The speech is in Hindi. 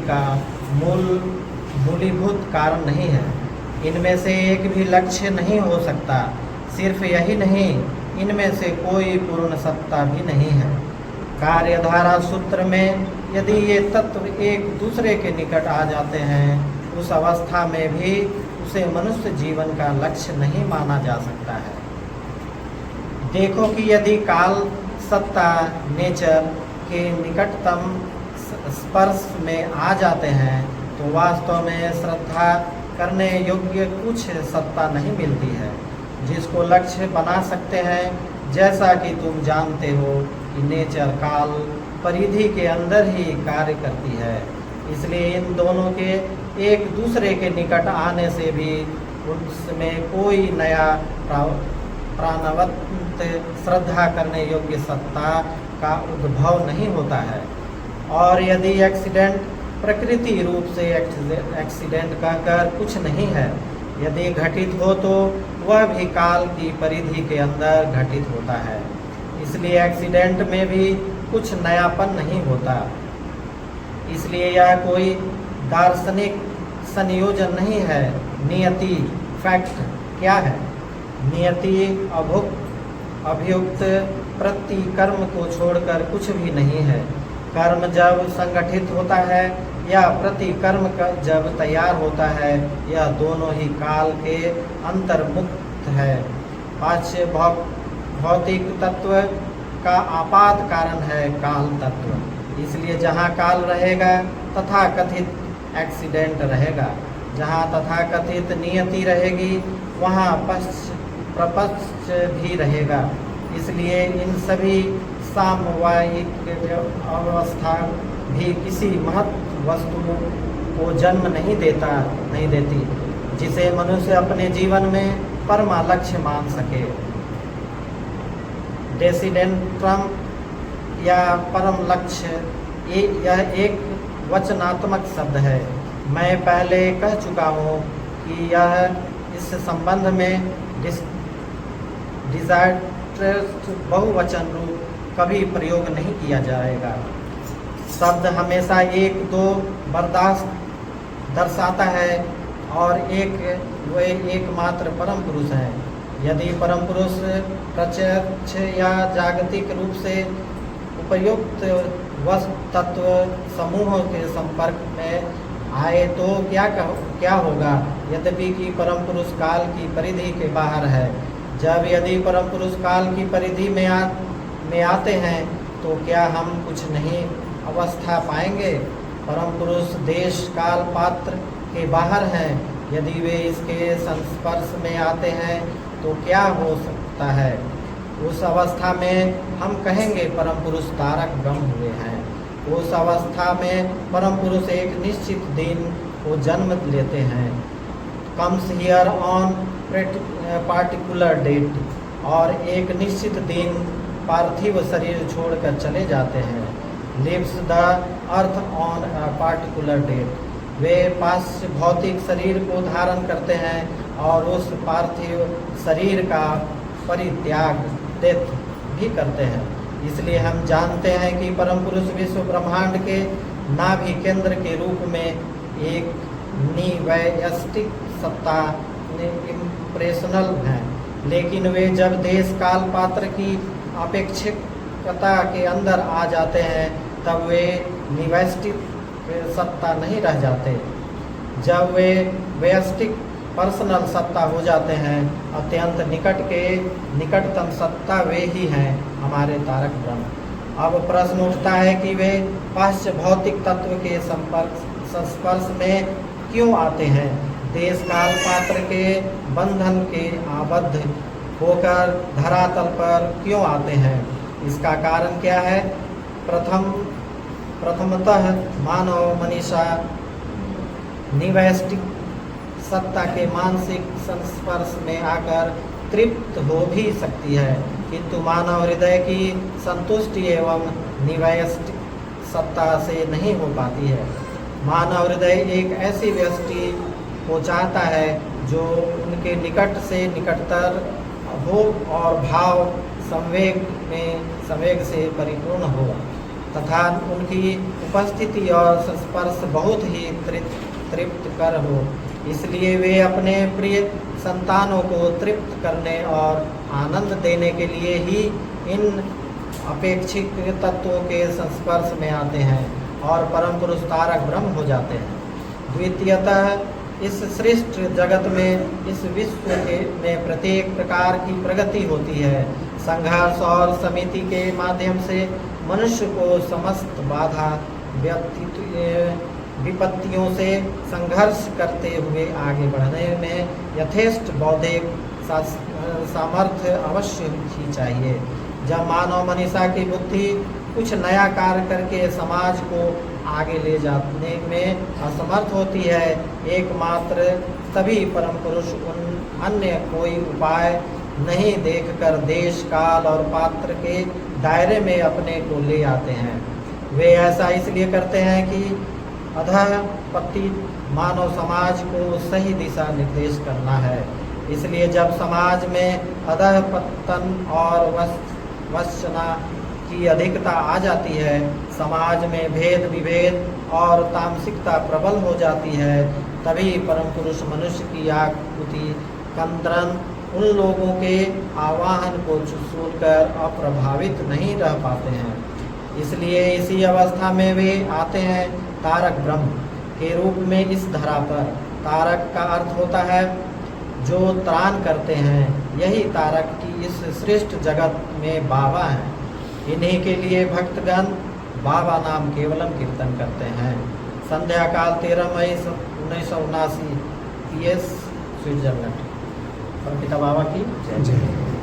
का मूलीभूत कारण नहीं है। इनमें से एक भी लक्ष्य नहीं हो सकता। सिर्फ यही नहीं, इनमें से कोई पूर्ण सत्ता भी नहीं है। कार्यधारा सूत्र में यदि ये तत्व एक दूसरे के निकट आ जाते हैं, उस अवस्था में भी उसे मनुष्य जीवन का लक्ष्य नहीं माना जा सकता है। देखो कि यदि काल सत्ता नेचर के निकटतम स्पर्श में आ जाते हैं, तो वास्तव में श्रद्धा करने योग्य कुछ सत्ता नहीं मिलती है जिसको लक्ष्य बना सकते हैं। जैसा कि तुम जानते हो कि नेचर काल परिधि के अंदर ही कार्य करती है, इसलिए इन दोनों के एक दूसरे के निकट आने से भी उसमें कोई नया प्राणवंत श्रद्धा करने योग्य सत्ता का उद्भव नहीं होता है। और यदि एक्सीडेंट प्रकृति रूप से एक्सीडेंट कहकर कुछ नहीं है, यदि घटित हो तो वह भी काल की परिधि के अंदर घटित होता है। इसलिए एक्सीडेंट में भी कुछ नयापन नहीं होता। इसलिए यह कोई दार्शनिक संयोजन नहीं है। नियति फैक्ट क्या है? नियति अभियुक्त प्रतिकर्म को छोड़कर कुछ भी नहीं है। कर्म जब संगठित होता है या प्रतिकर्म जब तैयार होता है, यह दोनों ही काल के अंतर्मुक्त है। पांच भौतिक तत्व का आपात कारण है काल तत्व। इसलिए जहाँ काल रहेगा तथा कथित एक्सीडेंट रहेगा। जहाँ तथा कथित नियति रहेगी, वहाँ प्रपंच भी रहेगा। इसलिए इन सभी सामवायिक अवस्था भी किसी महत् वस्तु को जन्म नहीं देती जिसे मनुष्य अपने जीवन में परमा लक्ष्य मान सके। डेसिडेंट्रम या परम लक्ष्य यह एक वचनात्मक शब्द है। मैं पहले कह चुका हूँ कि यह इस संबंध में डिजायर्स बहुवचन रूप कभी प्रयोग नहीं किया जाएगा। शब्द हमेशा एक दो बर्दाश्त दर्शाता है और वे एकमात्र परम पुरुष हैं। यदि परम पुरुष प्रत्यक्ष या जागतिक रूप से उपयुक्त वस्तु तत्व समूह के संपर्क में आए तो क्या होगा? यद्यपि कि परम पुरुष काल की परिधि के बाहर है। जब यदि परम पुरुष काल की परिधि में आते हैं तो क्या हम कुछ नहीं अवस्था पाएंगे? परम पुरुष देश काल पात्र के बाहर हैं। यदि वे इसके संस्पर्श में आते हैं तो क्या हो सकता है? उस अवस्था में हम कहेंगे परम पुरुष तारक ब्रह्म हुए हैं। उस अवस्था में परम पुरुष एक निश्चित दिन को जन्म लेते हैं, comes here on particular date, और एक निश्चित दिन पार्थिव शरीर छोड़कर चले जाते हैं। Leaves the earth on a particular date. वे पाश्च भौतिक शरीर को धारण करते हैं और उस पार्थिव शरीर का परित्याग डेथ भी करते हैं। इसलिए हम जानते हैं कि परम पुरुष विश्व ब्रह्मांड के नाभि केंद्र के रूप में एक निवयस्टिक सत्ता इम्प्रेशनल हैं। लेकिन वे जब देश काल पात्र की अपेक्षिकता के अंदर आ जाते हैं तब वे निवयस्टिक सत्ता नहीं रह जाते। जब वे व्यष्टिक पर्सनल सत्ता हो जाते हैं, अत्यंत निकटतम सत्ता वे ही हैं, हमारे तारक ब्रह्म। अब प्रश्न उठता है कि वे पाश्च भौतिक तत्व के संस्पर्श में क्यों आते हैं? देश काल पात्र के बंधन के आबद्ध होकर धरातल पर क्यों आते हैं? इसका कारण क्या है? प्रथमतः मानव मनीषा निवयस्टिक सत्ता के मानसिक संस्पर्श में आकर तृप्त हो भी सकती है, किंतु मानव हृदय की संतुष्टि एवं निवयस्टिक सत्ता से नहीं हो पाती है। मानव हृदय एक ऐसी व्यष्टि को चाहता है जो उनके निकट से निकटतर हो और संवेग से परिपूर्ण हो तथा उनकी उपस्थिति और स्पर्श बहुत ही तृप्त कर हो, इसलिए वे अपने प्रिय संतानों को तृप्त करने और आनंद देने के लिए ही इन अपेक्षित तत्वों के संस्पर्श में आते हैं और परम पुरुष तारक ब्रह्म हो जाते हैं। द्वितीयतः इस सृष्ट जगत में, इस विश्व में प्रत्येक प्रकार की प्रगति होती है। संघर्ष और समिति के माध्यम से मनुष्य को समस्त बाधा विपत्तियों से संघर्ष करते हुए आगे बढ़ने में यथेष्ट बौद्धिक सामर्थ्य अवश्य ही चाहिए। जब मानव मनीषा की बुद्धि कुछ नया कार्य करके समाज को आगे ले जाने में असमर्थ होती है, एकमात्र तभी परम पुरुष उन अन्य कोई उपाय नहीं देखकर देश काल और पात्र के दायरे में अपने को ले आते हैं। वे ऐसा इसलिए करते हैं कि अधः पतित मानव समाज को सही दिशा निर्देश करना है। इसलिए जब समाज में अधः पतन और वंचना की अधिकता आ जाती है, समाज में भेद विभेद और तामसिकता प्रबल हो जाती है, तभी परम पुरुष मनुष्य की आकृति कंद्रन उन लोगों के आह्वान को सुनकर अप्रभावित नहीं रह पाते हैं। इसलिए इसी अवस्था में वे आते हैं तारक ब्रह्म के रूप में इस धरा पर। तारक का अर्थ होता है जो त्राण करते हैं। यही तारक की इस श्रेष्ठ जगत में बाबा हैं। इन्हीं के लिए भक्तगण बाबा नाम केवलम कीर्तन करते हैं। संध्या काल 13 मई 1979 PS स्विट्जरलैंड। परमपिता बाबा की जय।